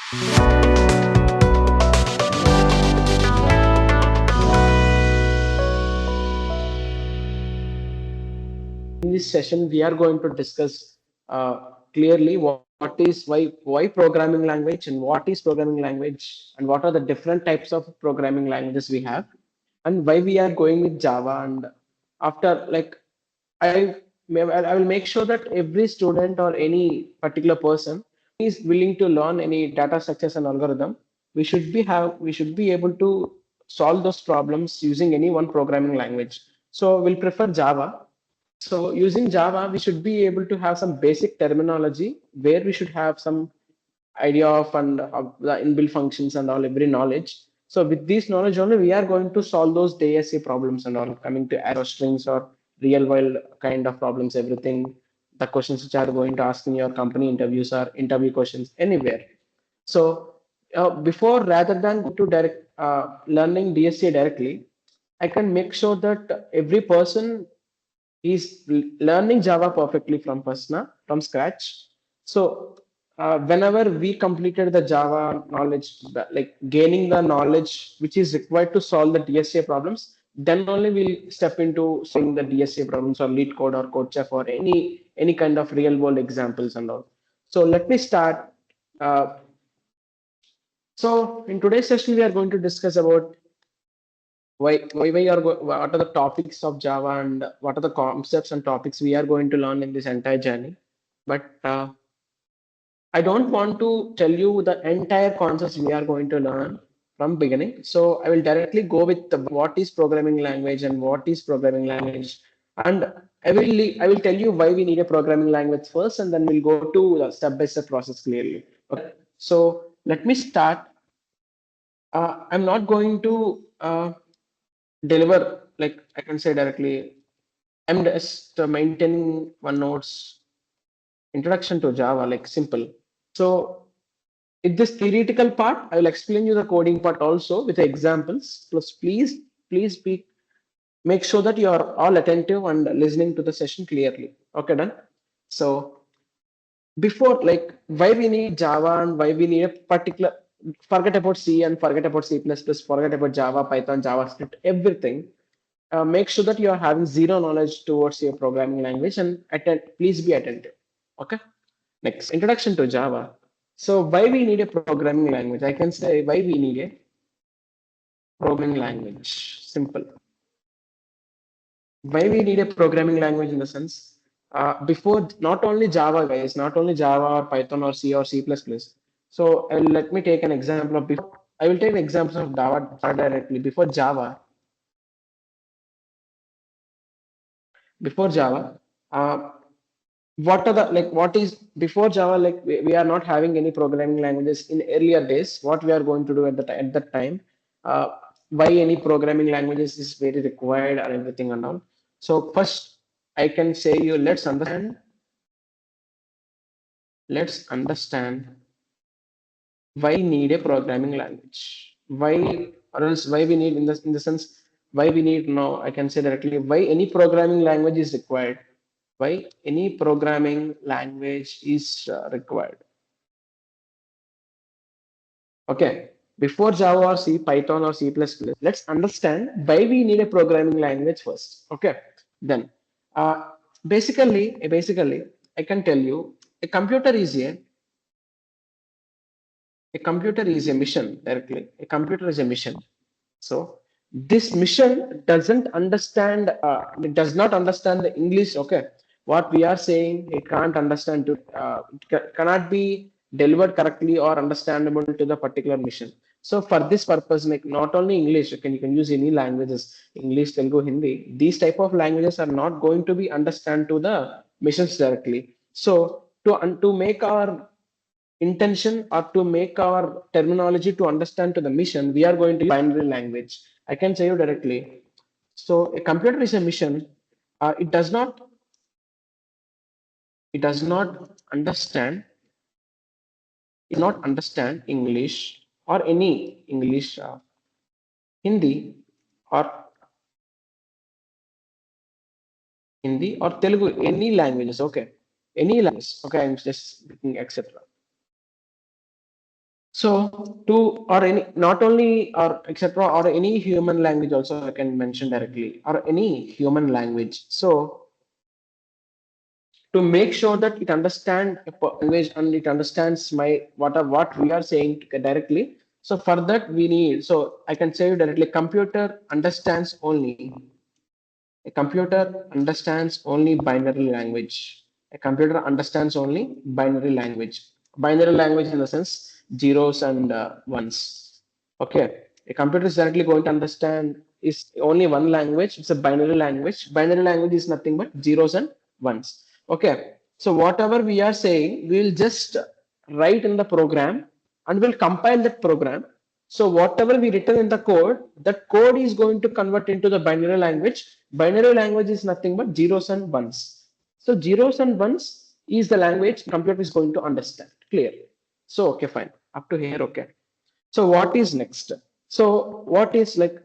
In this session, we are going to discuss clearly what is why programming language and what is programming language and what are the different types of programming languages we have and why we are going with Java. And after like I will make sure that every student or any particular person is willing to learn any data structures and algorithm. We should be able to solve those problems using any one programming language. So we'll prefer Java. So using Java, we should be able to have some basic terminology where we should have some idea of and of the inbuilt functions and all every knowledge. So with this knowledge only, we are going to solve those DSA problems and all coming to arrow strings or real world kind of problems, everything, the questions which are going to ask in your company interviews or interview questions anywhere. So before rather than to direct learning DSA directly, I can make sure that every person is learning Java perfectly from first now, from scratch. So whenever we completed the Java knowledge, like gaining the knowledge which is required to solve the DSA problems, then only we'll step into solving the DSA problems or lead code or code chef or any kind of real world examples and all. So let me start. Uh, so in today's session, we are going to discuss about what are the topics of Java and what are the concepts and topics we are going to learn in this entire journey. But I don't want to tell you the entire concepts we are going to learn from beginning. So I will directly go with what is programming language and what is programming language. And I will tell you why we need a programming language first, and then we'll go to the step-by-step process clearly. Okay. So let me start. I'm not going to deliver, like I can say directly, I'm just maintaining one notes introduction to Java, like simple. So in this theoretical part, I will explain you the coding part also with examples. Plus, please make sure that you are all attentive and listening to the session clearly. Okay, done. So before, like why we need Java and why we need a particular, forget about C and forget about C++, forget about Java, Python, JavaScript, everything. Make sure that you are having zero knowledge towards your programming language and please be attentive. Okay. Next, introduction to Java. So why we need a programming language? I can say why we need a programming language. Simple. Why we need a programming language in the sense before not only Java guys, not only Java or Python or C or C++. So let me take an example of before. I will take an example of Java directly. Before Java, uh, what are the like what is before Java, like we are not having any programming languages in earlier days. What we are going to do at that time, uh, why any programming languages is very required or everything and all. So first I can say you let's understand why need a programming language, why or else why we need in the sense why we need now I can say directly why any programming language is required, why any programming language is required. Okay, before Java or C, Python or C++, let's understand why we need a programming language first. Okay, then basically, I can tell you a computer is a computer is a mission directly. A computer is a mission. So this mission doesn't understand, it does not understand the English. Okay, what we are saying, it can't understand to, cannot be delivered correctly or understandable to the particular mission. So for this purpose, like not only English, you can use any languages, English, Telugu, Hindi. These type of languages are not going to be understand to the missions directly. So to make our intention or to make our terminology to understand to the mission, we are going to use binary language. I can say you directly. So a computer is a mission. It does not understand, it not understand English or any English, Hindi or Hindi or Telugu, any languages. Okay, any language. Okay, I'm just speaking, etc. So to or any not only or etc. or any human language also I can mention directly or any human language. So to make sure that it understands language and it understands what we are saying directly. So for that we need so I can say directly computer understands only a computer understands only binary language. A computer understands only binary language. Binary language in the sense zeros and ones. Okay. A computer is directly going to understand is only one language. It's a binary language. Binary language is nothing but zeros and ones. Okay. So whatever we are saying, we will just write in the program and we'll compile that program. So whatever we written in the code, that code is going to convert into the binary language. Binary language is nothing but zeros and ones. So zeros and ones is the language computer is going to understand. Clear. So okay, fine. Up to here, okay. So what is next? So what is like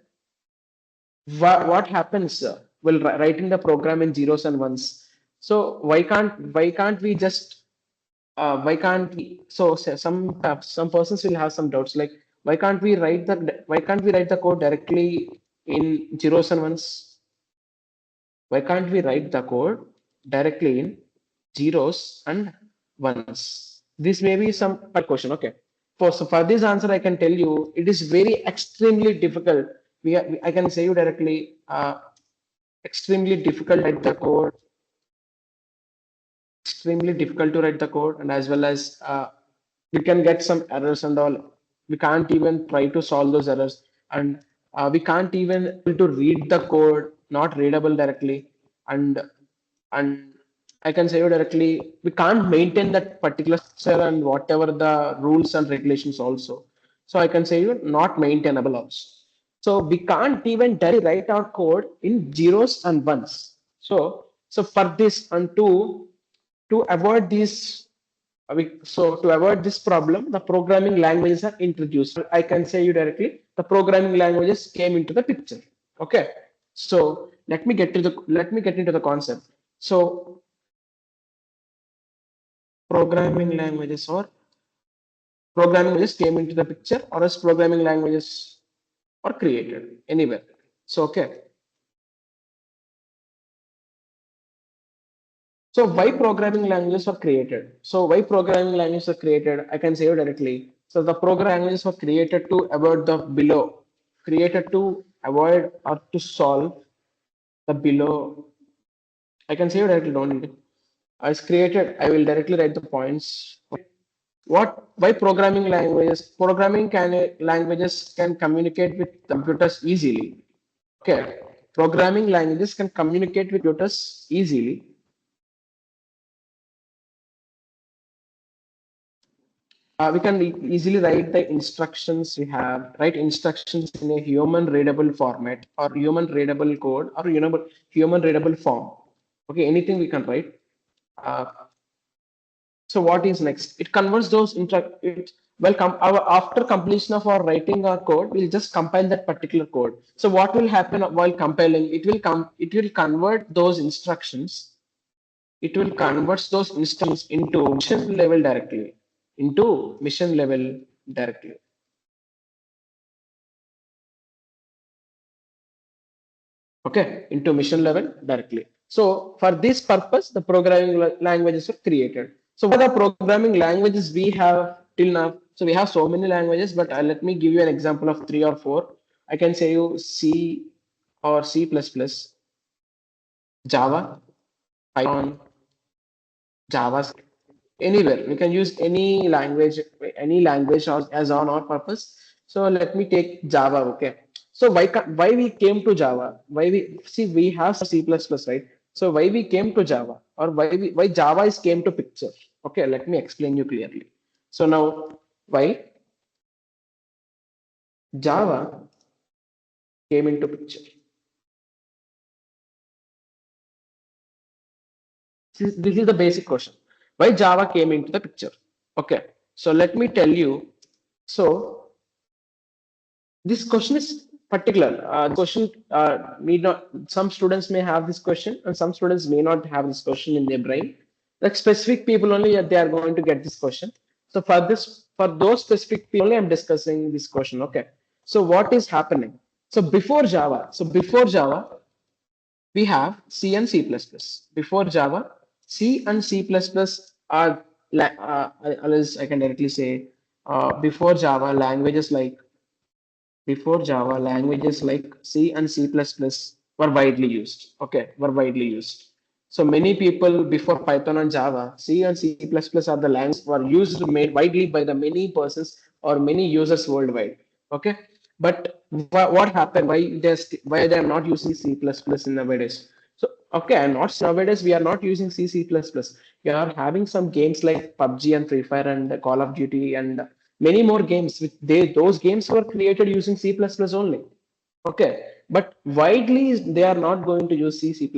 what happens? Well, writing the program in zeros and ones. So why can't we just why can't we so some persons will have some doubts like why can't we write the code directly in zeros and ones? Why can't we write the code directly in zeros and ones? This may be some question. Okay, for this answer I can tell you it is very extremely difficult. I can say you directly extremely difficult to write the code, extremely difficult to write the code, and as well as we can get some errors and all. We can't even try to solve those errors, and we can't even able to read the code, not readable directly, and I can say you directly, we can't maintain that particular structure and whatever the rules and regulations also. So I can say you not maintainable also. So we can't even directly write our code in zeros and ones. So for this and to avoid these so to avoid this problem, the programming languages are introduced. I can say you directly, the programming languages came into the picture. Okay. So let me get into the concept. So programming languages came into the picture or as programming languages are created anywhere. So okay. So why programming languages were created? So why programming languages were created? I can say it directly. So the programming languages were created to avoid the below, created to avoid or to solve the below. I can say it directly. Don't need it. As created, I will directly write the points. What? Why programming languages? Languages can communicate with computers easily. Okay, programming languages can communicate with computers easily. We can easily write the instructions we have, write instructions in a human readable format or human readable code or human readable form. Okay, anything we can write. Uh, so what is next? It converts those after completion of our writing our code, we'll just compile that particular code. So what will happen while compiling? It will convert those instructions. It will convert those instructions into mission level directly. Okay, into mission level directly. So for this purpose, the programming languages were created. So what are the programming languages we have till now? So we have so many languages, but let me give you an example of three or four. I can say you C or C++, Java, Python, JavaScript, anywhere. We can use any language as on our purpose. So let me take Java. Okay. So why we came to Java? Why we have C++, right? So why we came to Java or why Java is came to picture? Okay, let me explain you clearly. So now why Java came into picture? This is the basic question. Why Java came into the picture? Okay. So let me tell you. So this question is particular. Question need not. Some students may have this question, and some students may not have this question in their brain. Like specific people only, they are going to get this question. So for those specific people only, I'm discussing this question. Okay. So what is happening? So before Java, we have C and C++. Before Java, C and C++ are, as I can directly say, before Java, languages like C and C++ were widely used. Okay, were widely used. So many people before Python and Java, C and C++ are the languages were used made widely by the many persons or many users worldwide. Okay, but what happened? Why they are not using C++ in nowadays? So okay, and not nowadays we are not using C++. We are having some games like PUBG and Free Fire and Call of Duty and many more games. Those games were created using C++ only. Okay, but widely they are not going to use C++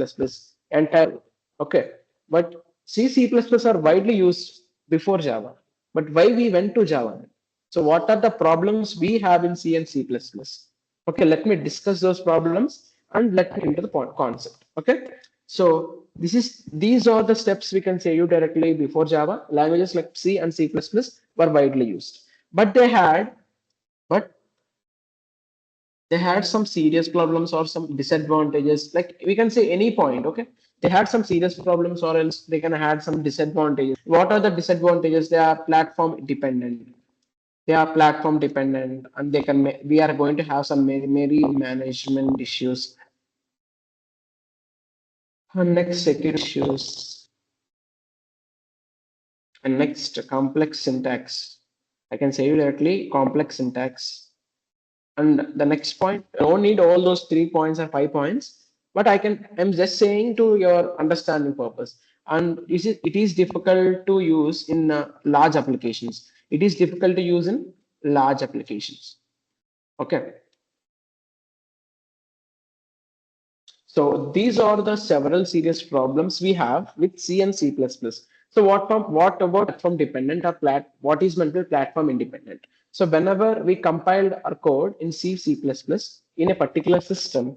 entirely. Okay, but C++ are widely used before Java. But why we went to Java? So what are the problems we have in C and C++? Okay, let me discuss those problems and let me into the concept. Okay, so these are the steps we can say you directly before Java. Languages like C and C++ were widely used, but but they had some serious problems or some disadvantages. Like we can say any point. Okay, they had some serious problems or else they can have some disadvantages. What are the disadvantages? They are platform dependent. And they can we are going to have some memory management issues. And next security issues, and next complex syntax. I can say you directly complex syntax. And the next point, I don't need all those 3 points or 5 points, but I'm just saying to your understanding purpose. And it is difficult to use in large applications. It is difficult to use in large applications. Okay. So these are the several serious problems we have with C and C++. So what about platform dependent or what is meant by platform independent? So whenever we compiled our code in C++ in a particular system,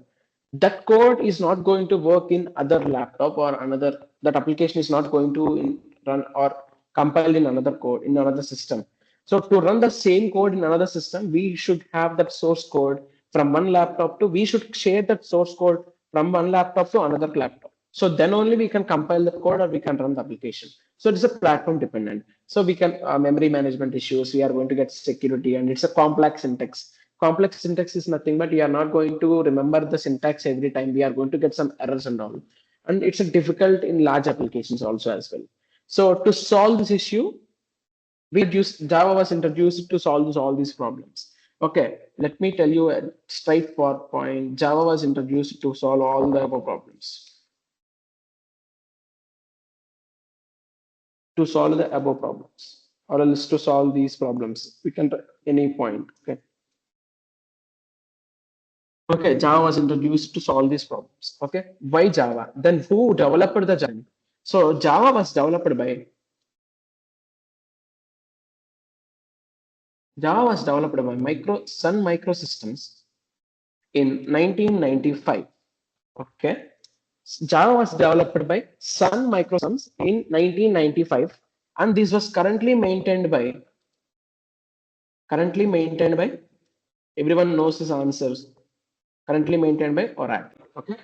that code is not going to work in other laptop or another, that application is not going to run or compiled in another code in another system. So to run the same code in another system, we should have that source code from one laptop to, we should share that source code from one laptop to another laptop. So then only we can compile the code or we can run the application. So it is a platform dependent. So we can memory management issues, we are going to get security, and it's a complex syntax. Complex syntax is nothing but we are not going to remember the syntax every time. We are going to get some errors and all. And it's a difficult in large applications also as well. So to solve this issue, Java was introduced to solve all these problems. Okay, let me tell you a straightforward point. Java was introduced to solve all the above problems. To solve the above problems, or else to solve these problems, we can any point. Okay. Okay, Java was introduced to solve these problems. Okay, why Java? Then who developed the Java? So Java was developed by Sun Microsystems in 1995. Okay, Java was developed by Sun Microsystems in 1995, and this was currently maintained by everyone knows his answers. Currently maintained by Oracle. Okay.